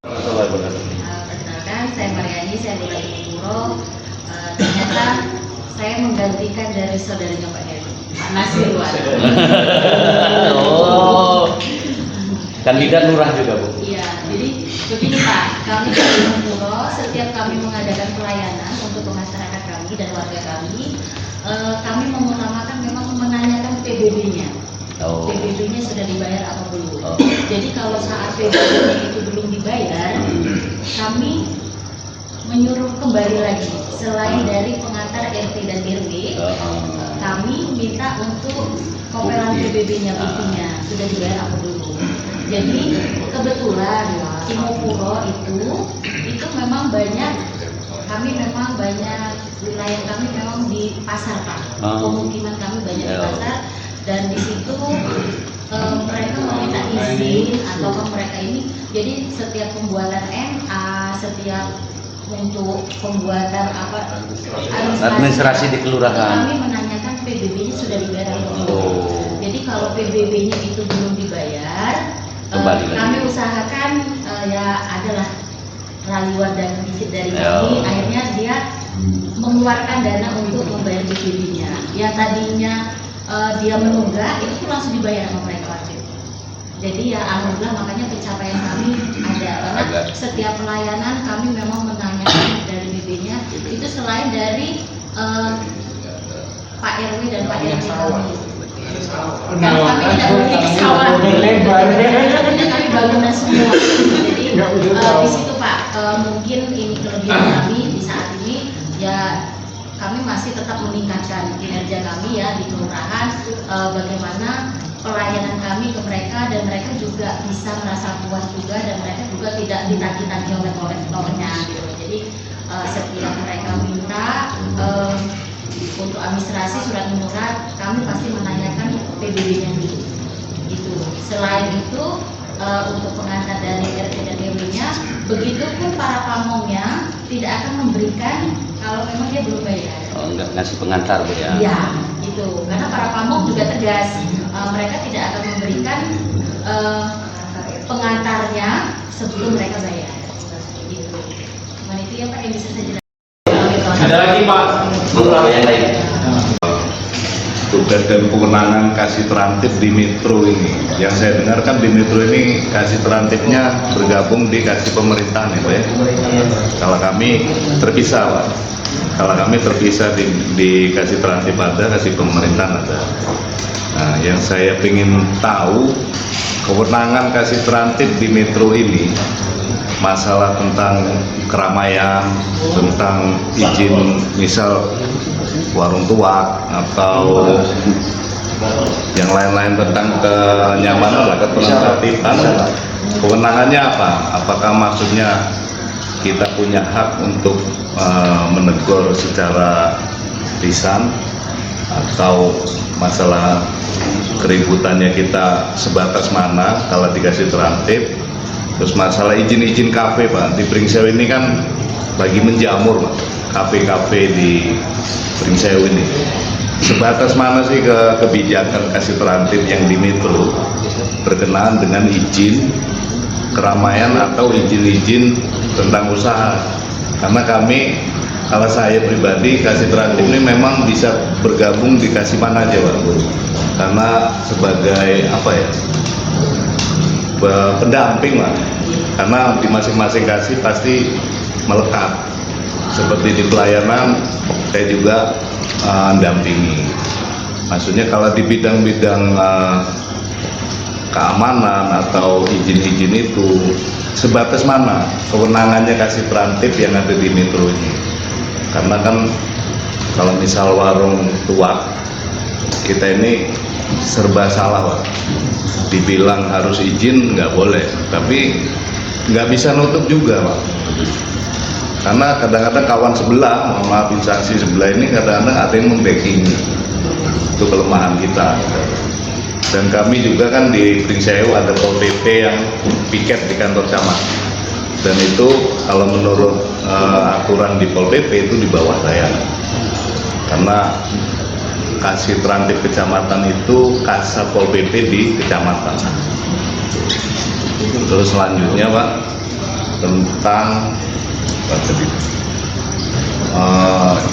perkenalkan, saya Mariani, saya Lurah Puro. Ternyata saya menggantikan dari saudaranya Pak Heru, Pak Nasirwan. Oh, kandidat lurah juga Bu. Iya, jadi begini Pak, kami di Lurah Puro setiap kami mengadakan pelayanan untuk masyarakat kami dan warga kami mengutamakan memang menanyakan PBB-nya. Oh. PBB-nya sudah dibayar atau belum. Oh. Jadi kalau saat PBB-nya itu belum dibayar, kami menyuruh kembali lagi. Selain dari pengantar RT dan RW, kami minta untuk kopelan PBB-nya, buktinya sudah dibayar atau belum. Jadi kebetulan Timopuro itu memang banyak, kami memang banyak, wilayah kami memang di pasar Pak, pemukiman kami banyak di pasar, dan di situ mereka meminta izin atau mereka ini, jadi setiap pembuatan MA, setiap untuk pembuatan administrasi di kelurahan, kami menanyakan PBB-nya sudah dibayar atau belum. Jadi kalau PBB-nya itu belum dibayar, kami usahakan ya adalah raliwan dan dikit dari kami, akhirnya dia mengeluarkan dana untuk membayar PBB-nya. Yang tadinya dia menunggak, itu pun langsung dibayar sama mereka wajib. Jadi ya alhamdulillah, makanya pencapaian kami ada, karena setiap pelayanan kami memang menanyakan dari BB-nya itu selain dari Pak RW dan Pak RT kami. Dan kami tidak memiliki sawah, artinya kami bangunan semua. Jadi di situ Pak, mungkin ini kelebihan kami di saat ini ya, kami masih tetap meningkatkan kinerja kami ya di kelurahan, bagaimana pelayanan kami ke mereka, dan mereka juga bisa merasa puas juga, dan mereka juga tidak ditagi-tagi oleh kolektornya gitu. Jadi setiap mereka minta untuk administrasi surat menyurat, kami pasti menanyakan PBB-nya dulu gitu. Selain itu untuk pengantar dari RT dan RW-nya, begitupun para pamongnya tidak akan memberikan kalau memang dia belum bayar. Oh, enggak ngasih pengantar Bu ya? Iya, gitu. Karena para pamong juga tegas, mereka tidak akan memberikan pengantarnya sebelum mereka bayar. Gitu. Cuman itu ya Pak yang bisa saya jelaskan. Ada lagi Pak? Yang lain. Tugas dan kewenangan kasih terantip di Metro ini. Yang saya dengar kan di Metro ini kasih terantipnya bergabung di kasih pemerintahan ya Pak ya. Kalau kami terpisah Pak. Kalau kami terpisah di kasih terantip ada, kasih pemerintahan ada. Nah, yang saya ingin tahu kewenangan kasih terantip di Metro ini, masalah tentang keramaian, tentang izin misal warung tuak atau yang lain-lain tentang kenyamanan, ketertiban, kewenangannya apa? Apakah maksudnya kita punya hak untuk menegur secara lisan, atau masalah keributannya kita sebatas mana kalau dikasih terantip? Terus masalah izin-izin kafe Pak, di Pringsewu ini kan lagi menjamur Pak, kafe-kafe di Pringsewu ini. Sebatas mana sih kebijakan kasih terantip yang di Metro berkenaan dengan izin keramaian atau izin-izin tentang usaha? Karena kami, kalau saya pribadi, kasih terantip ini memang bisa bergabung di kasih mana aja Pak, karena sebagai apa ya, pendamping lah, karena di masing-masing kasih pasti melekat. Seperti di pelayanan, saya juga mendampingi. Maksudnya kalau di bidang-bidang keamanan atau izin-izin itu, sebatas mana kewenangannya kasih terantip yang ada di Metro ini? Karena kan kalau misal warung tuak, kita ini serba salah Pak. Dibilang harus izin nggak boleh, tapi nggak bisa nutup juga Pak. Karena kadang-kadang kawan sebelah, mohon maaf instansi sebelah ini kadang-kadang ada yang membacking. Itu kelemahan kita. Dan kami juga kan di Pringsewu ada Pol PP yang piket di kantor camat. Dan itu kalau menurut aturan di Pol PP itu di bawah saya. Karena kasih terantip kecamatan itu kasat Pol PP di kecamatan. Terus selanjutnya Pak, tentang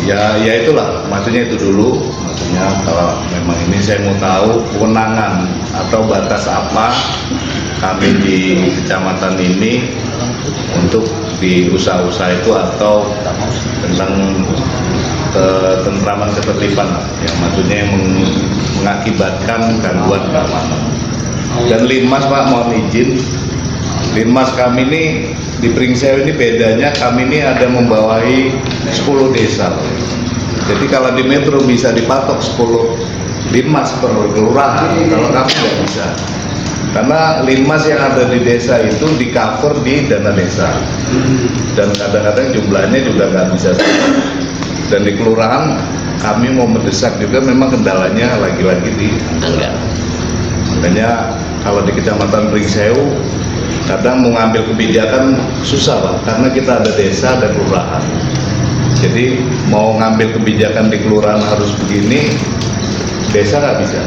ya itulah, maksudnya itu dulu. Maksudnya kalau memang ini saya mau tahu kewenangan atau batas apa kami di kecamatan ini untuk di usaha-usaha itu, atau tentang ketentraman ketertiban yang maksudnya yang mengakibatkan gangguan keamanan. Dan Linmas Pak, mohon izin, Linmas kami ini di Pringsewu ini bedanya, kami ini ada membawahi 10 desa. Jadi kalau di Metro bisa dipatok 10 Linmas per kelurahan, kalau kami nggak bisa. Karena linmas yang ada di desa itu di cover di dana desa, dan kadang-kadang jumlahnya juga nggak bisa sama. Dan di kelurahan kami mau mendesak juga, memang kendalanya lagi-lagi di anggaran. Makanya kalau di Kecamatan Pringsewu kadang mau ngambil kebijakan susah Pak, karena kita ada desa dan kelurahan. Jadi mau ngambil kebijakan di kelurahan harus begini, desa nggak bisa.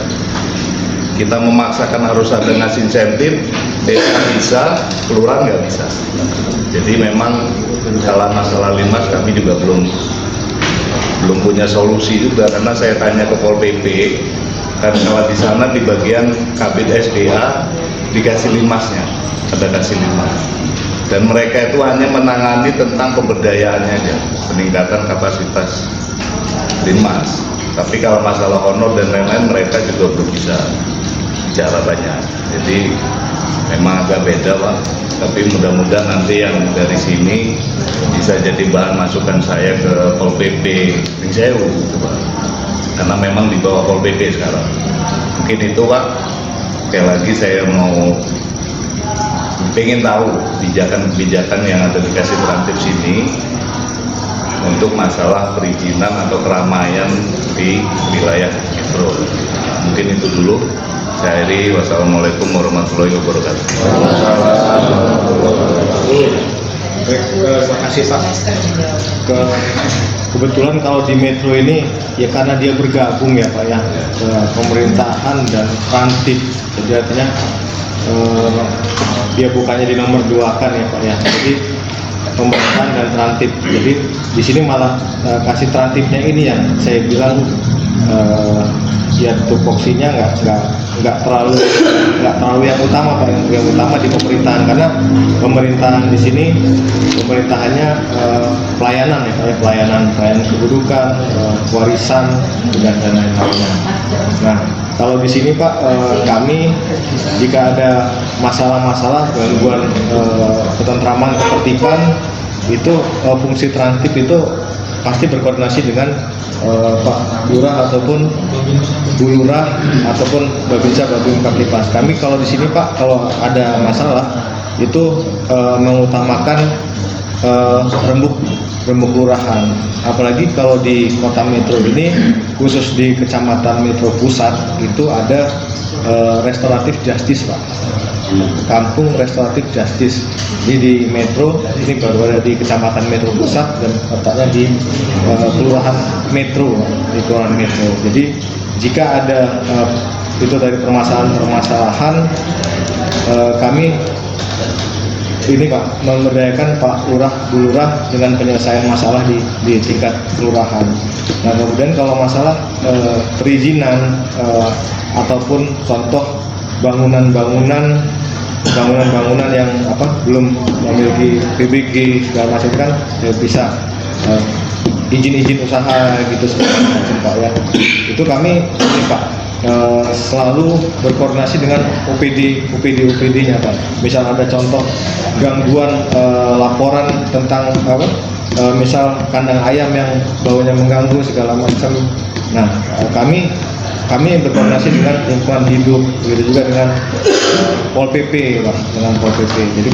Kita memaksakan harus ada ngasih insentif, desa bisa, kelurahan nggak bisa. Jadi memang kalau masalah linmas kami juga belum punya solusi juga, karena saya tanya ke Pol PP, kan kalau di sana di bagian Kabid SDA dikasih linmasnya, ada kasih linmas, dan mereka itu hanya menangani tentang pemberdayaannya aja, peningkatan kapasitas linmas. Tapi kalau masalah honor dan lain-lain mereka juga belum bisa bicara banyak. Jadi memang agak beda Pak. Tapi mudah-mudahan nanti yang dari sini bisa jadi bahan masukan saya ke Pol PP Pringsewu gitu Pak. Karena memang di bawah Pol PP sekarang. Mungkin itu Pak. Sekali lagi saya mau pengen tahu kebijakan-kebijakan yang ada di Kasih Terantip sini untuk masalah perizinan atau keramaian di wilayah metro. Mungkin itu dulu. Saya akhiri, wassalamualaikum warahmatullahi wabarakatuh. Baik, terima kasih Pak. Kebetulan kalau di Metro ini ya karena dia bergabung ya Pak ya, ke pemerintahan dan Trantip. Jadi artinya dia bukannya di nomor 2 kan ya Pak ya. Jadi pemerintahan dan Trantip. Jadi di sini malah kasih Trantipnya ini yang saya bilang ya tupoksinya nggak terlalu yang utama Pak. Yang utama di pemerintahan, karena pemerintahan di sini pemerintahannya pelayanan ya Pak, pelayanan kedudukan, warisan dan lain-lainnya. Nah kalau di sini Pak, kami jika ada masalah-masalah gangguan ketentraman ketertiban itu fungsi Trantip itu pasti berkoordinasi dengan Pak Lurah ataupun Bu Lurah ataupun Babinsa Babin Kaptipas. Kami kalau di sini Pak, kalau ada masalah itu mengutamakan rembuk kelurahan. Apalagi kalau di Kota Metro ini, khusus di Kecamatan Metro Pusat itu ada restoratif justice Pak. Kampung Restoratif Justice. Jadi di Metro ini baru ada di Kecamatan Metro Pusat dan letaknya di Kelurahan Metro, di Kelurahan Metro. Jadi jika ada itu dari permasalahan kami ini Pak memberdayakan Pak Lurah, Bu Lurah dengan penyelesaian masalah di tingkat kelurahan. Nah kemudian kalau masalah perizinan ataupun contoh bangunan-bangunan yang belum memiliki PBG segala macam kan bisa izin usaha gitu segala macam Pak ya. Itu kami ini Pak selalu berkoordinasi dengan OPD-nya Pak. Misal ada contoh gangguan laporan tentang misal kandang ayam yang baunya mengganggu segala macam. Nah kami berkoordinasi dengan lingkungan hidup, begitu juga dengan Pol PP Pak, dengan Pol PP. Jadi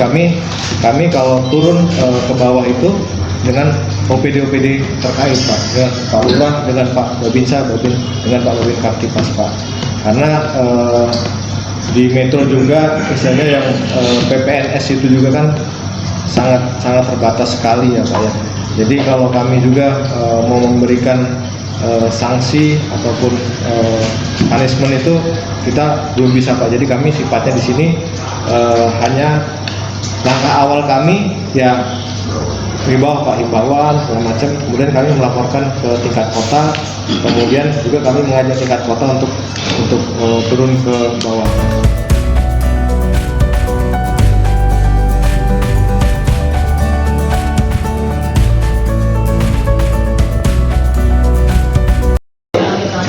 kami kalau turun ke bawah itu dengan OPD terkait Pak, dengan Pak Lurah, dengan Pak Babinsa, dengan Pak Babin Kaptipas Pak. Karena di Metro juga misalnya yang PPNS itu juga kan sangat terbatas sekali ya Pak ya. Jadi kalau kami juga mau memberikan sanksi ataupun punishment itu kita belum bisa Pak. Jadi kami sifatnya di sini hanya langkah awal kami ya himbauan segala macam, kemudian kami melaporkan ke tingkat kota, kemudian juga kami mengajak tingkat kota untuk turun ke bawah.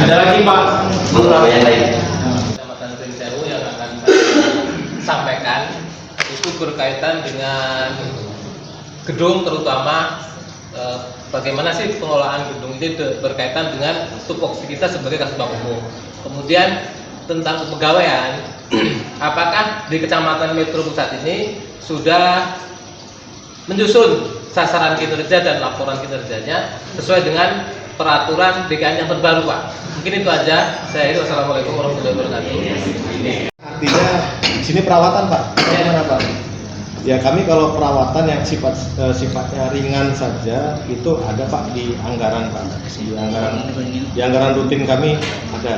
Ada lagi Pak beberapa yang lain. Kecamatan Pringsewu yang akan saya sampaikan itu berkaitan dengan gedung, terutama bagaimana sih pengelolaan gedung ini berkaitan dengan tupoksi kita sebagai kasubag umum. Kemudian tentang kepegawaian apakah di Kecamatan Metro Pusat ini sudah menyusun sasaran kinerja dan laporan kinerjanya sesuai dengan peraturan DKN yang terbaru, Pak. Mungkin itu aja. Saya akhiri. Wassalamualaikum warahmatullahi wabarakatuh. Artinya di sini perawatan, Pak. Bagaimana, Pak? Ya, kami kalau perawatan yang sifatnya ringan saja itu ada, Pak, di anggaran, Pak. Di anggaran rutin kami ada.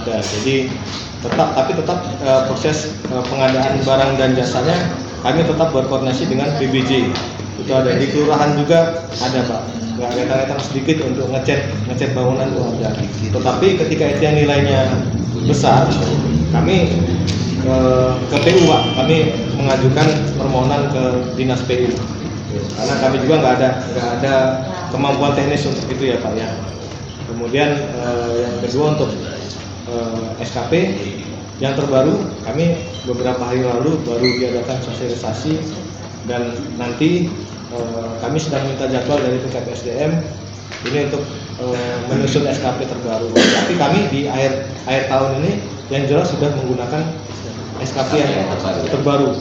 Jadi tetap proses pengadaan barang dan jasanya kami tetap berkoordinasi dengan PBJ. Itu ada di kelurahan juga ada, Pak. Nggak datang-datang sedikit untuk ngecat bangunan itu ada. Tetapi ketika itu yang nilainya besar, kami ke PU, Pak. Kami mengajukan permohonan ke Dinas PU. Karena kami juga nggak ada kemampuan teknis untuk itu ya, Pak ya. Kemudian yang kedua untuk SKP yang terbaru, kami beberapa hari lalu baru diadakan sosialisasi dan nanti kami sedang minta jadwal dari tingkat SDM ini untuk menyusun SKP terbaru. Tapi kami di akhir tahun ini yang jelas sudah menggunakan SKP yang terbaru.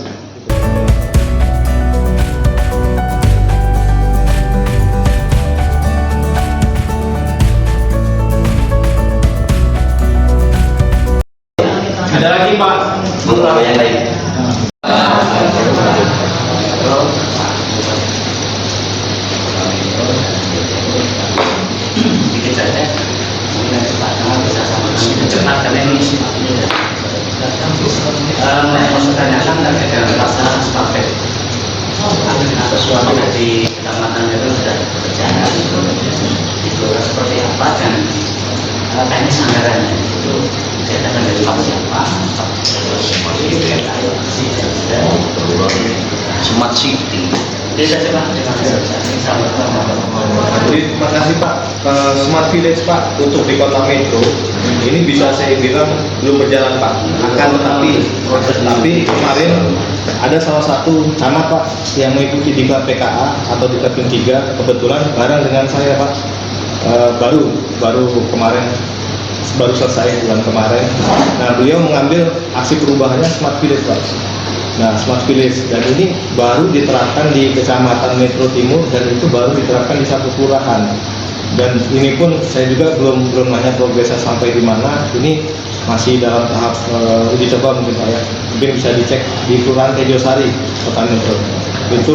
Ada lagi, Pak? Yang lain. Dikit saja. Bisa sama cepat karena ini mau tanyakan terkait dengan masalah SPAPET. Sesuatu di kecamatan itu sudah berjalan. Itu seperti apa dan teknis anggarannya itu diadakan dari siapa? Smart City. Jadi terima kasih, Pak. Smart Village, Pak, untuk di Kota Metro ini bisa saya bilang belum berjalan, Pak. Tapi kemarin ada salah satu camat, Pak, yang mengikuti di PKA atau di Keping 3 kebetulan bareng dengan saya, Pak. Baru kemarin baru selesai bulan kemarin. Nah, beliau mengambil aksi perubahannya Smart Village, Pak. Nah, Smart Village dan ini baru diterapkan di Kecamatan Metro Timur dan itu baru diterapkan di satu kelurahan. Dan ini pun saya juga belum nanya progresnya sampai di mana. Ini masih dalam tahap uji coba mungkin, Pak ya. Mungkin bisa dicek di Kelurahan Tejosari, Kota Metro. Itu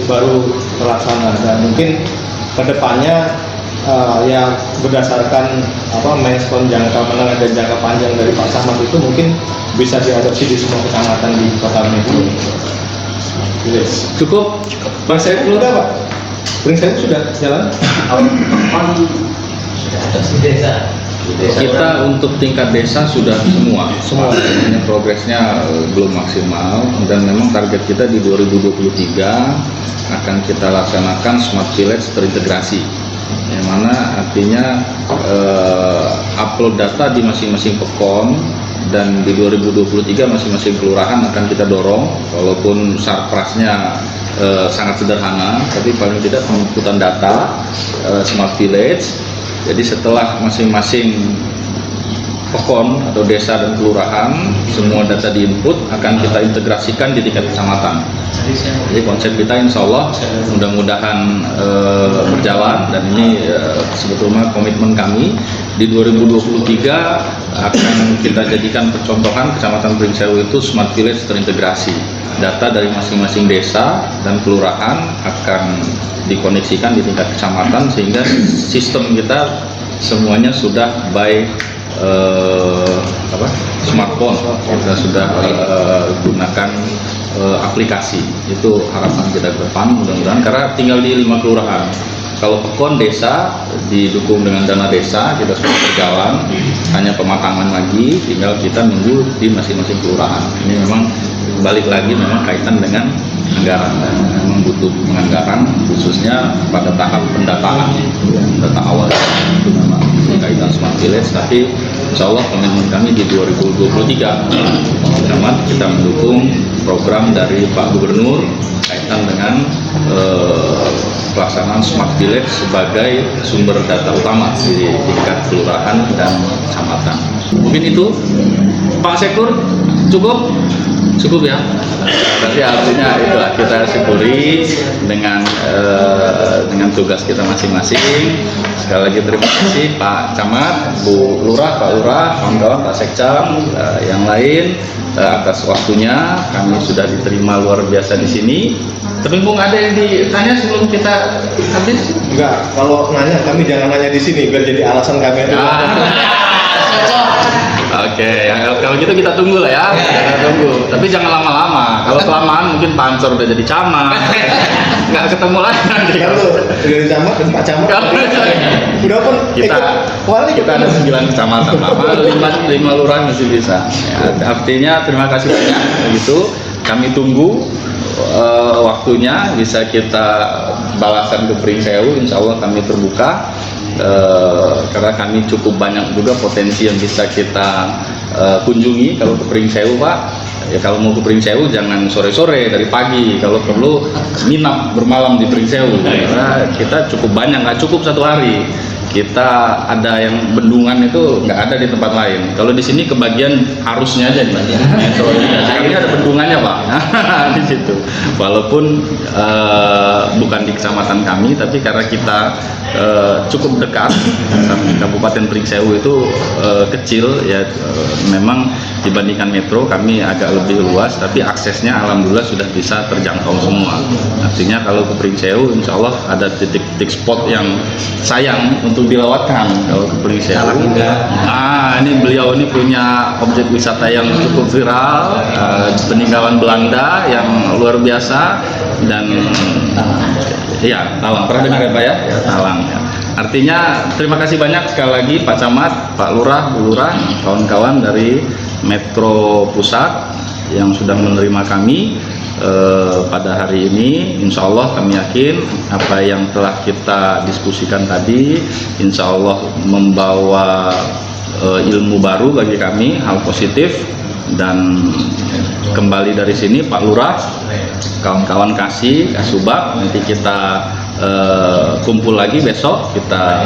baru terlaksana dan mungkin kedepannya ya berdasarkan milestone jangka menengah dan jangka panjang dari Pak Camat itu mungkin bisa diadopsi di semua kecamatan di Kota Metro. Yes. Cukup. Bang Said sudah, Pak? Bang Said sudah jalan? Kita untuk tingkat desa sudah semua. Hanya progresnya belum maksimal dan memang target kita di 2023 akan kita laksanakan Smart Village terintegrasi, yang mana artinya upload data di masing-masing pekon dan di 2023 masing-masing kelurahan akan kita dorong, walaupun sarprasnya sangat sederhana, tapi paling tidak penginputan data Smart Village. Jadi setelah masing-masing pekon atau desa dan kelurahan semua data diinput akan kita integrasikan di tingkat kecamatan. Jadi konsep kita insya Allah mudah-mudahan berjalan dan ini sebetulnya komitmen kami di 2023 akan kita jadikan percontohan Kecamatan Pringsewu itu Smart Village terintegrasi. Data dari masing-masing desa dan kelurahan akan dikoneksikan di tingkat kecamatan sehingga sistem kita semuanya sudah by smartphone. Kita sudah gunakan aplikasi. Itu harapan kita ke depan, mudah-mudahan karena tinggal di 5 kelurahan. Kalau pekon desa didukung dengan dana desa kita sudah berjalan, hanya pematangan lagi, tinggal kita nunggu di masing-masing kelurahan. Ini memang balik lagi memang kaitan dengan anggaran, memang butuh penganggaran khususnya pada tahap pendataan, data awal itu memang kaitan Smart Village. Tapi insya Allah komitmen kami di 2023 kita mendukung program dari Pak Gubernur kaitan berkaitan dengan pelaksanaan Smart Village sebagai sumber data utama di tingkat kelurahan dan kecamatan. Mungkin itu, Pak Sektur, cukup ya. Berarti artinya itulah kita syukuri dengan tugas kita masing-masing. Sekali lagi terima kasih Pak Camat, Bu Lurah, Pak Lurah, kawan-kawan, Pak Sekcam, yang lain atas waktunya. Kami sudah diterima luar biasa di sini. Tapi Bung, ada yang ditanya sebelum kita habis? Enggak, kalau nanya kami jangan nanya di sini biar jadi alasan kami. Oke, kalau gitu kita tunggu lah ya. Kita tunggu. Tapi jangan lama-lama. Kalau kelamaan mungkin Pak Ansor udah jadi camat. Nggak ketemu lagi nanti. Lalu dari camat dan Pak Camat. Udah pun kita ada 9 kecamatan, 5 lurah masih bisa. Ya, artinya terima kasih banyak. Begitu kami tunggu waktunya bisa kita balasan ke Pringsewu. Insya Allah kami terbuka. Karena kami cukup banyak juga potensi yang bisa kita kunjungi kalau ke Pringsewu, Pak. Ya kalau mau ke Pringsewu jangan sore-sore, dari pagi. Kalau perlu nginap bermalam di Pringsewu. Karena kita cukup banyak, nggak cukup 1 hari. Kita ada yang bendungan itu nggak ada di tempat lain. Kalau di sini kebagian harusnya aja nih. Ini ada bendungannya, Pak. Di situ. Walaupun bukan di kecamatan kami, tapi karena kita cukup dekat, Kabupaten Pringsewu itu kecil ya, memang dibandingkan metro kami agak lebih luas, tapi aksesnya alhamdulillah sudah bisa terjangkau semua. Artinya kalau ke Pringsewu, insya Allah ada titik-titik spot yang sayang untuk dilewatkan kalau ke Pringsewu. Ini beliau ini punya objek wisata yang cukup viral, peninggalan Belanda yang luar biasa, dan ya Talang, pernah dengar ya Pak ya? Talang ya. Artinya terima kasih banyak sekali lagi Pak Camat, Pak Lurah, Bu Lurah, kawan-kawan dari Metro Pusat yang sudah menerima kami pada hari ini. Insya Allah kami yakin apa yang telah kita diskusikan tadi insya Allah membawa ilmu baru bagi kami, hal positif. Dan kembali dari sini Pak Lurah, kawan-kawan Kasubag, nanti kita kumpul lagi besok, kita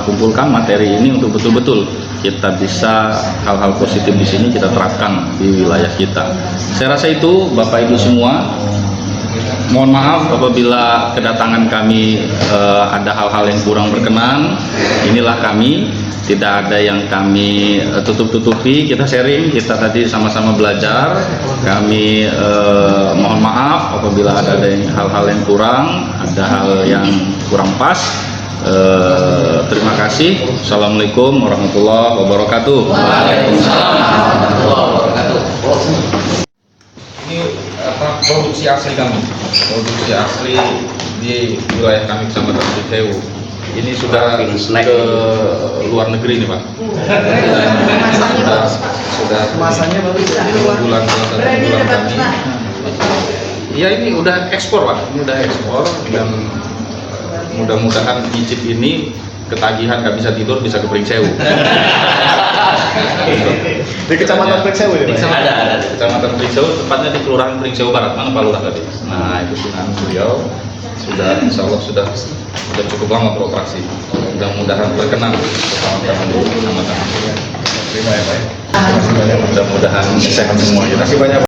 kumpulkan materi ini untuk betul-betul kita bisa hal-hal positif di sini kita terapkan di wilayah kita. Saya rasa itu Bapak Ibu semua. Mohon maaf apabila kedatangan kami ada hal-hal yang kurang berkenan. Inilah kami, tidak ada yang kami tutup-tutupi. Kita sharing, kita tadi sama-sama belajar. Kami mohon maaf apabila ada hal-hal yang kurang, ada hal yang kurang pas. Terima kasih. Assalamualaikum warahmatullahi wabarakatuh. Waalaikumsalam warahmatullahi wabarakatuh. Ini produksi asli kami, produksi asli di wilayah kami Kecamatan Pringsewu. Ini sudah ke luar negeri nih Pak. Sudah Kemasannya baru bulan kami. Ya ini udah ekspor Pak, ini udah ekspor, dan mudah-mudahan Icip ini ketagihan nggak bisa tidur bisa ke Pringsewu. Di Kecamatan Pringsewu ini, Pak? Ada di Kecamatan Pringsewu, tepatnya di Kelurahan Pringsewu Barat. Mana Pak Lurah tadi? Nah itu dengan beliau sudah, insya Allah sudah cukup lama beroperasi. Mudah-mudahan berkenan kawan-kawan di kecamatan. Terima kasih banyak, Pak. Mudah-mudahan sehat semua. Terima kasih banyak Pak.